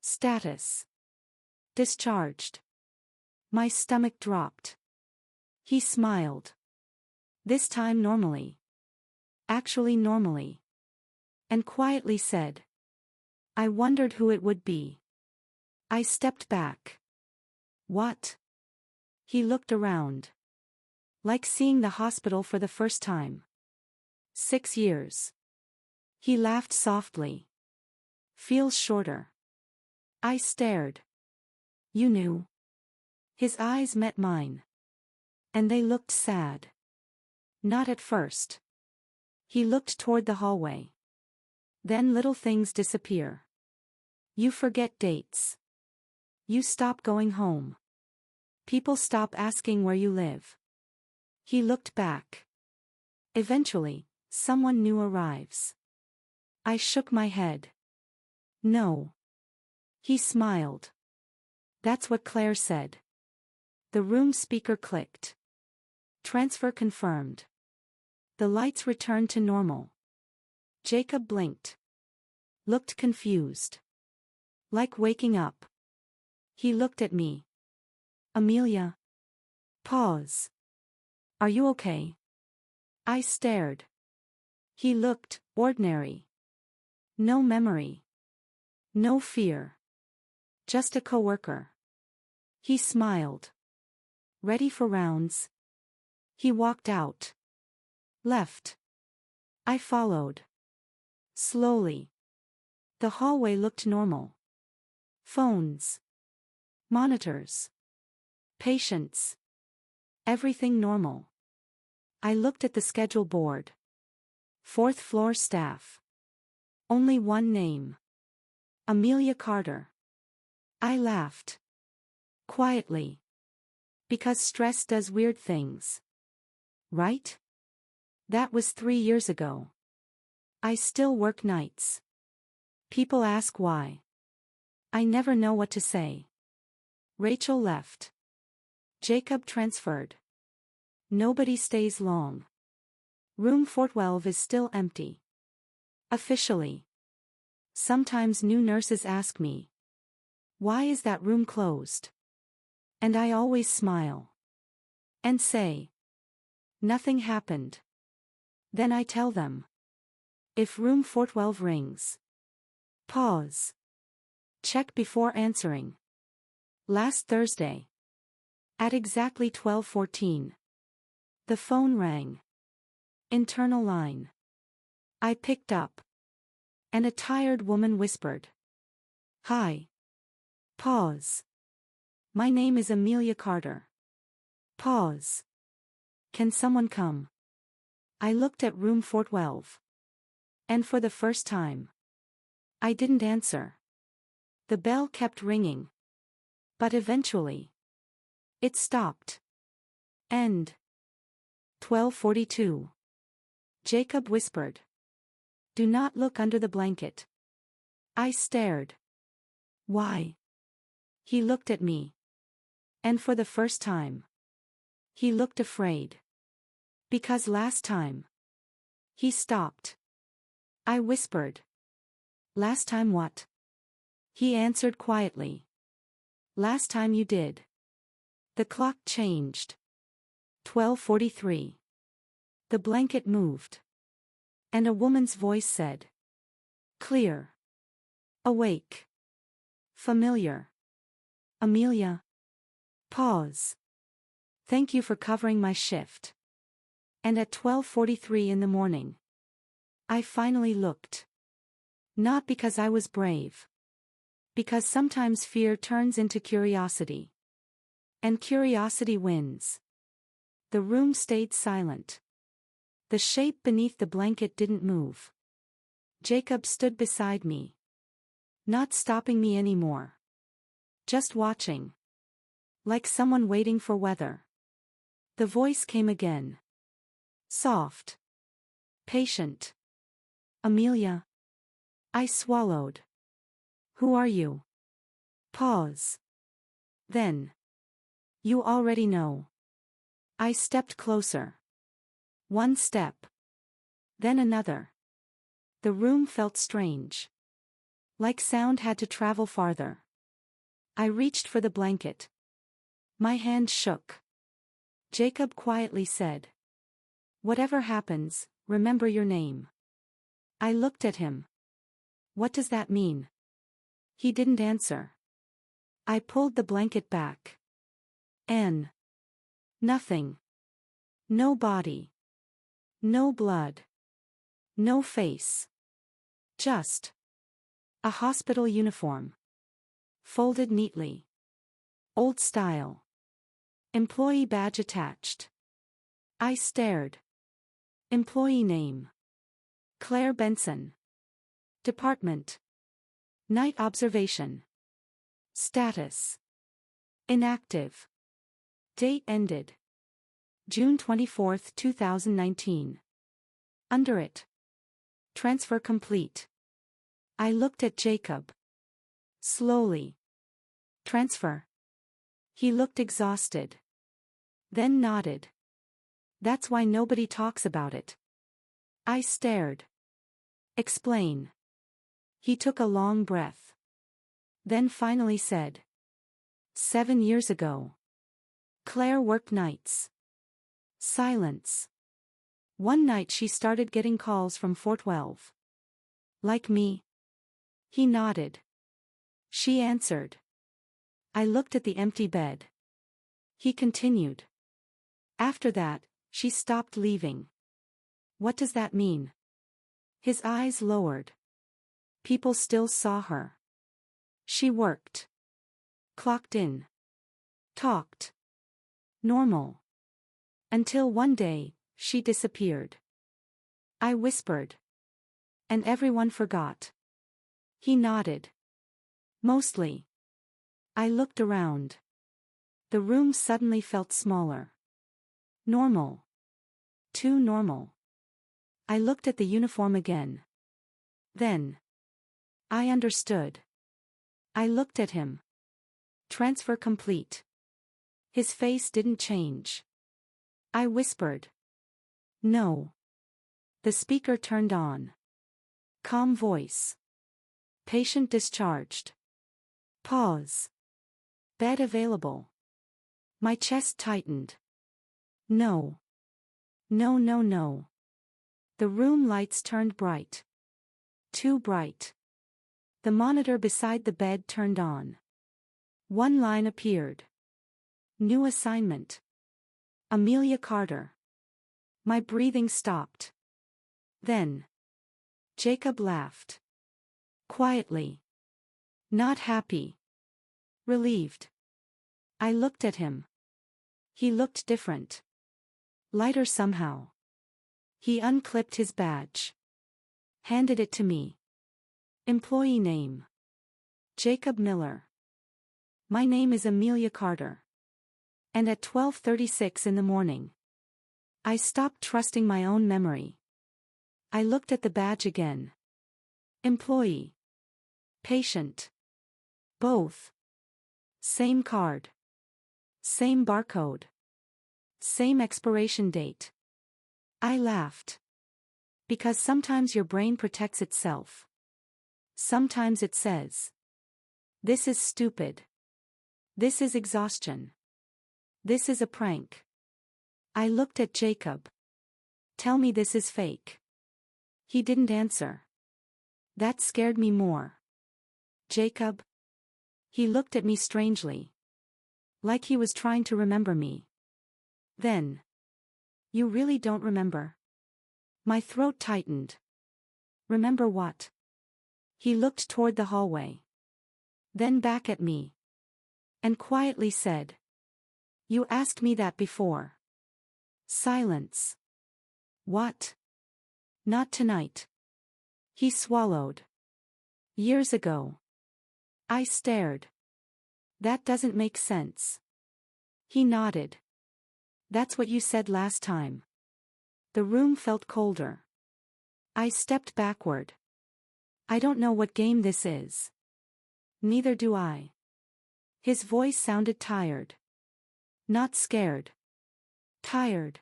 Status: discharged. My stomach dropped. He smiled. This time normally. Actually normally. And quietly said. I wondered who it would be. I stepped back. What? He looked around. Like seeing the hospital for the first time. 6 years. He laughed softly. Feels shorter. I stared. You knew. His eyes met mine. And they looked sad. Not at first. He looked toward the hallway. Then little things disappear. You forget dates. You stop going home. People stop asking where you live. He looked back. Eventually, someone new arrives. I shook my head. No. He smiled. That's what Claire said. The room speaker clicked. Transfer confirmed. The lights returned to normal. Jacob blinked. Looked confused. Like waking up. He looked at me. Amelia. Pause. Are you okay? I stared. He looked ordinary. No memory. No fear. Just a coworker. He smiled. Ready for rounds? He walked out. Left. I followed. Slowly. The hallway looked normal. Phones. Monitors. Patients. Everything normal. I looked at the schedule board. 4th floor staff. Only one name. Amelia Carter. I laughed. Quietly. Because stress does weird things. Right? That was 3 years ago. I still work nights. People ask why. I never know what to say. Rachel left. Jacob transferred. Nobody stays long. Room 412 is still empty. Officially. Sometimes new nurses ask me. Why is that room closed? And I always smile. And say. Nothing happened. Then I tell them. If room 412 rings. Pause. Check before answering. Last Thursday. At exactly 12:14. The phone rang. Internal line. I picked up. And a tired woman whispered. Hi. Pause. My name is Amelia Carter. Pause. Can someone come? I looked at room 412. And for the first time. I didn't answer. The bell kept ringing. But eventually. It stopped. End. 12:42. Jacob whispered. Do not look under the blanket. I stared. Why? He looked at me. And for the first time. He looked afraid. Because last time. He stopped. I whispered. Last time what? He answered quietly. Last time you did. The clock changed. 12:43. The blanket moved. And a woman's voice said. Clear. Awake. Familiar. Amelia. Pause. Thank you for covering my shift. And at 12:43 in the morning. I finally looked. Not because I was brave. Because sometimes fear turns into curiosity. And curiosity wins. The room stayed silent. The shape beneath the blanket didn't move. Jacob stood beside me. Not stopping me anymore. Just watching. Like someone waiting for weather. The voice came again. Soft. Patient. Amelia. I swallowed. Who are you? Pause. Then. You already know. I stepped closer. One step. Then another. The room felt strange. Like sound had to travel farther. I reached for the blanket. My hand shook. Jacob quietly said, "Whatever happens, remember your name." I looked at him. What does that mean? He didn't answer. I pulled the blanket back. Nothing. No body. No blood. No face. Just a hospital uniform. Folded neatly. Old style. Employee badge attached. I stared. Employee name: Claire Benson. Department: Night observation. Status: inactive. Date ended: June 24, 2019. Under it: transfer complete. I looked at Jacob. Slowly. Transfer. He looked exhausted. Then nodded. That's why nobody talks about it. I stared. Explain. He took a long breath. Then finally said, 7 years ago. Claire worked nights. Silence. One night she started getting calls from 412. Like me. He nodded. She answered. I looked at the empty bed. He continued. After that, she stopped leaving. What does that mean? His eyes lowered. People still saw her. She worked. Clocked in. Talked. Normal. Until one day, she disappeared. I whispered. And everyone forgot. He nodded. Mostly. I looked around. The room suddenly felt smaller. Normal. Too normal. I looked at the uniform again. Then. I understood. I looked at him. Transfer complete. His face didn't change. I whispered. No. The speaker turned on. Calm voice. Patient discharged. Pause. Bed available. My chest tightened. No. No, no, no. The room lights turned bright. Too bright. The monitor beside the bed turned on. One line appeared. New assignment. Amelia Carter. My breathing stopped. Then. Jacob laughed. Quietly. Not happy. Relieved. I looked at him. He looked different. Lighter somehow. He unclipped his badge. Handed it to me. Employee name: Jacob Miller. My name is Amelia Carter. And at 12:36 in the morning. I stopped trusting my own memory. I looked at the badge again. Employee. Patient. Both. Same card. Same barcode. Same expiration date. I laughed. Because sometimes your brain protects itself. Sometimes it says, this is stupid. This is exhaustion. This is a prank. I looked at Jacob. Tell me this is fake. He didn't answer. That scared me more. Jacob? He looked at me strangely. Like he was trying to remember me. Then. You really don't remember? My throat tightened. Remember what? He looked toward the hallway. Then back at me. And quietly said. You asked me that before. Silence. What? Not tonight. He swallowed. Years ago. I stared. That doesn't make sense. He nodded. That's what you said last time. The room felt colder. I stepped backward. I don't know what game this is. Neither do I. His voice sounded tired. Not scared. Tired.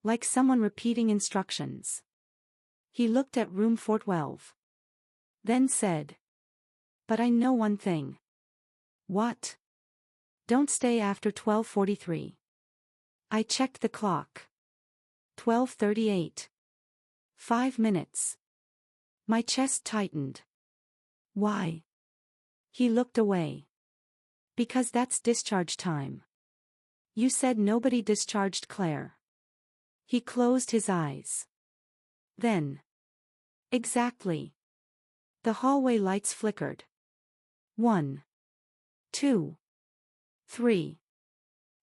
Like someone repeating instructions. He looked at room 412. Then said. But I know one thing. What? Don't stay after 12:43. I checked the clock. 12:38. 5 minutes. My chest tightened. Why? He looked away. Because that's discharge time. You said nobody discharged Claire. He closed his eyes. Then. Exactly. The hallway lights flickered. 1, 2, 3.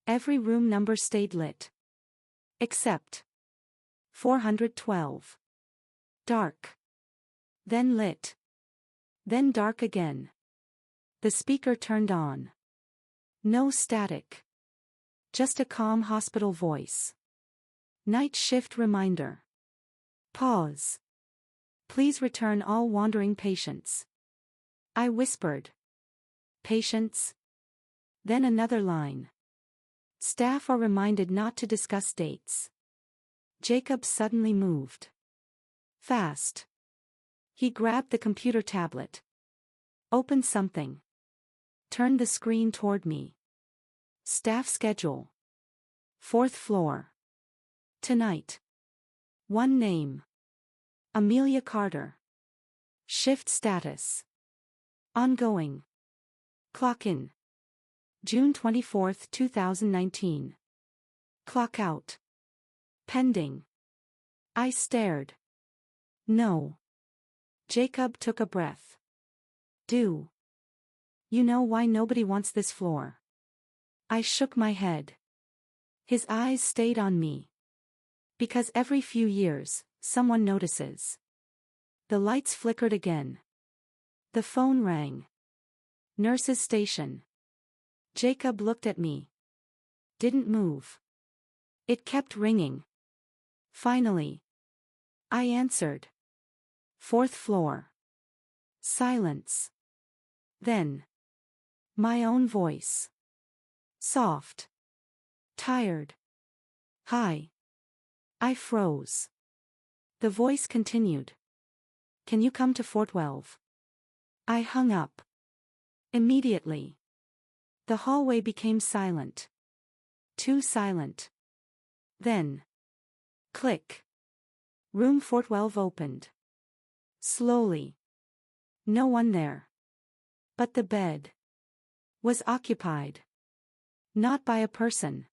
Every room number stayed lit. Except 412. Dark. Then lit. Then dark again. The speaker turned on. No static. Just a calm hospital voice. Night shift reminder. Pause. Please return all wandering patients. I whispered. Patients? Then another line. Staff are reminded not to discuss dates. Jacob suddenly moved. Fast. He grabbed the computer tablet. Opened something. Turned the screen toward me. Staff schedule. 4th floor. Tonight. One name. Amelia Carter. Shift status. Ongoing. Clock in. June 24, 2019. Clock out. Pending. I stared. No. Jacob took a breath. Do you know why nobody wants this floor? I shook my head. His eyes stayed on me. Because every few years, someone notices. The lights flickered again. The phone rang. Nurse's station. Jacob looked at me. Didn't move. It kept ringing. Finally. I answered. 4th floor. Silence. Then. My own voice. Soft. Tired. Hi. I froze. The voice continued. Can you come to 412? I hung up. Immediately. The hallway became silent. Too silent. Then. Click. Room 412 opened. Slowly. No one there. But the bed was occupied. Not by a person.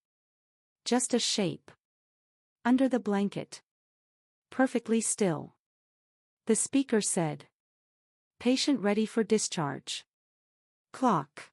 Just a shape. Under the blanket. Perfectly still. The speaker said. Patient ready for discharge. Clock.